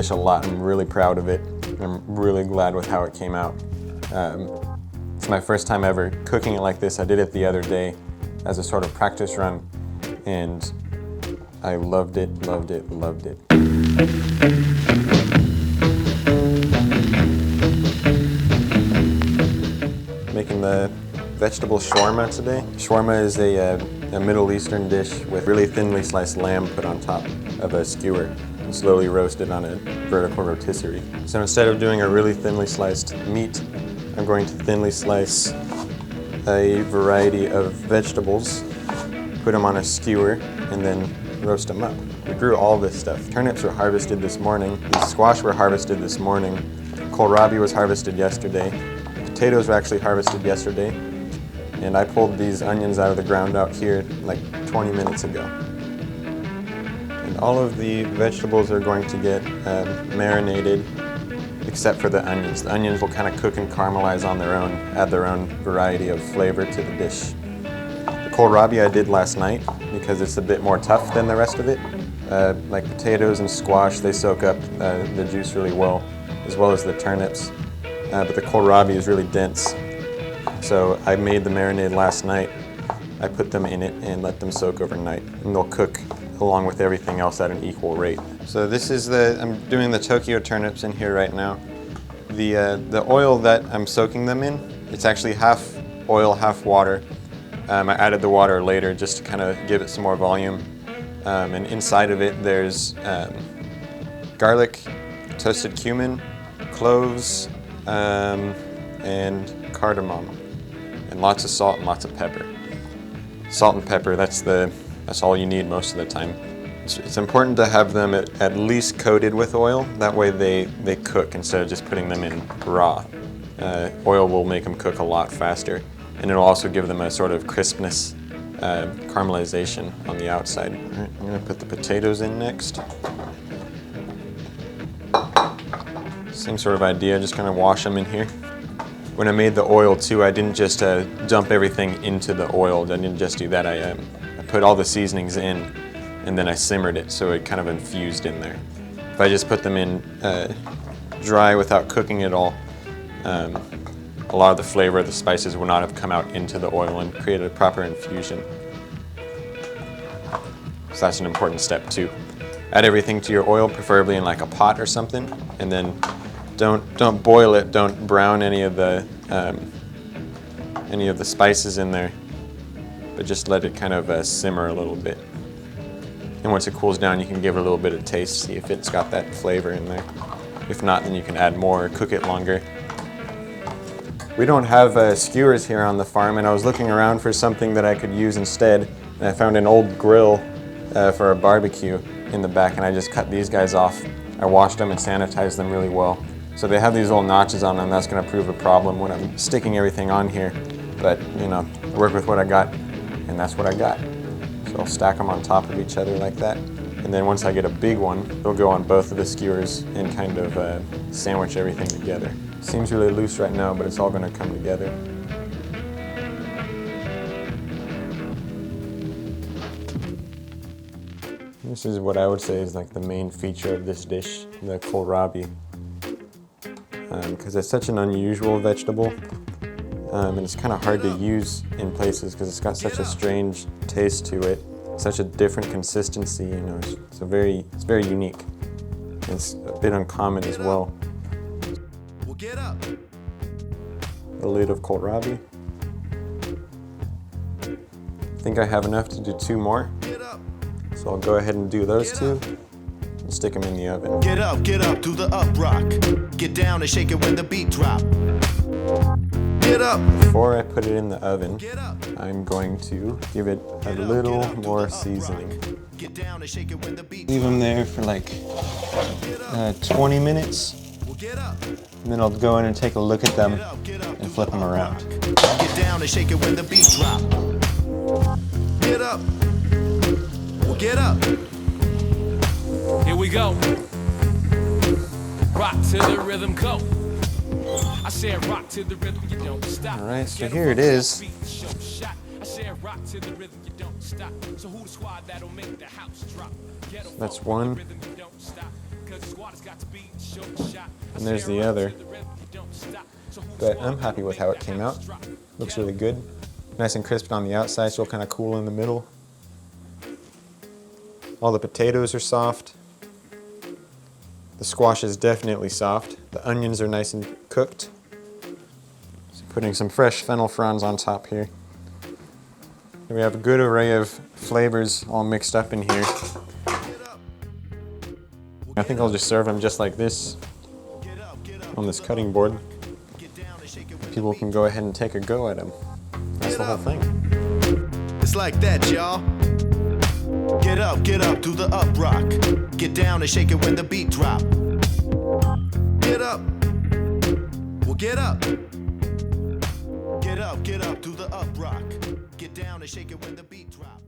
dish a lot. I'm really proud of it. I'm really glad with how it came out. It's my first time ever cooking it like this. I did it the other day as a sort of practice run, and I loved it, loved it, loved it. Making the vegetable shawarma today. Shawarma is a Middle Eastern dish with really thinly sliced lamb put on top of a skewer and slowly roasted on a vertical rotisserie. So instead of doing a really thinly sliced meat, I'm going to thinly slice a variety of vegetables, put them on a skewer, and then roast them up. We grew all this stuff. Turnips were harvested this morning. These squash were harvested this morning. Kohlrabi was harvested yesterday. Potatoes were actually harvested yesterday. And I pulled these onions out of the ground out here like 20 minutes ago. And all of the vegetables are going to get marinated except for the onions. The onions will kind of cook and caramelize on their own, add their own variety of flavor to the dish. The kohlrabi I did last night because it's a bit more tough than the rest of it. Like potatoes and squash, they soak up the juice really well as the turnips. But the kohlrabi is really dense. So I made the marinade last night. I put them in it and let them soak overnight, and they'll cook along with everything else at an equal rate. So this is I'm doing the Tokyo turnips in here right now. The oil that I'm soaking them in, it's actually half oil, half water. I added the water later just to kind of give it some more volume. And inside of it there's garlic, toasted cumin, cloves, and cardamom, and lots of salt and lots of pepper. Salt and pepper, that's all you need most of the time. It's important to have them at least coated with oil. That way they cook instead of just putting them in raw. Oil will make them cook a lot faster, and it'll also give them a sort of crispness, caramelization on the outside. All right, I'm gonna put the potatoes in next. Same sort of idea, just kind of wash them in here. When I made the oil too, I didn't just dump everything into the oil. I didn't just do that. I put all the seasonings in, and then I simmered it so it kind of infused in there. If I just put them in dry without cooking at all, a lot of the flavor of the spices would not have come out into the oil and created a proper infusion. So that's an important step too. Add everything to your oil, preferably in like a pot or something, and then don't boil it. Don't brown any of the spices in there, but just let it kind of simmer a little bit. And once it cools down, you can give it a little bit of taste, see if it's got that flavor in there. If not, then you can add more or cook it longer. We don't have skewers here on the farm, and I was looking around for something that I could use instead, and I found an old grill for a barbecue in the back, and I just cut these guys off. I washed them and sanitized them really well. So they have these little notches on them. That's going to prove a problem when I'm sticking everything on here. But, you know, work with what I got, and that's what I got. So I'll stack them on top of each other like that. And then once I get a big one, they'll go on both of the skewers and kind of sandwich everything together. Seems really loose right now, but it's all going to come together. This is what I would say is like the main feature of this dish, the kohlrabi. Because it's such an unusual vegetable, and it's kind of hard to use in places because it's got such a strange taste to it, such a different consistency. You know, it's very unique. It's a bit uncommon as well. A lid of kohlrabi. I think I have enough to do 2 more, so I'll go ahead and do those 2. Stick them in the oven. Get up, do the up rock. Get down and shake it when the beat drop. Get up. Before I put it in the oven, I'm going to give it a little more seasoning. Leave them there for like 20 minutes. And then I'll go in and take a look at them and flip them around. Get down and shake it when the beat drop. Get up. Get up. Here we go. Rock to the rhythm, go. I said rock to the rhythm, you don't stop. All right, so here it is. That's one. And there's the other. But I'm happy with how it came out. Looks really good. Nice and crisp on the outside, still kind of cool in the middle. All the potatoes are soft. The squash is definitely soft. The onions are nice and cooked. So putting some fresh fennel fronds on top here. And we have a good array of flavors all mixed up in here. I think I'll just serve them just like this on this cutting board. People can go ahead and take a go at them. That's the whole thing. It's like that, y'all. Get up, do the up rock. Get down and shake it when the beat drop. Get up. Well, get up. Get up, do the up rock. Get down and shake it when the beat drop.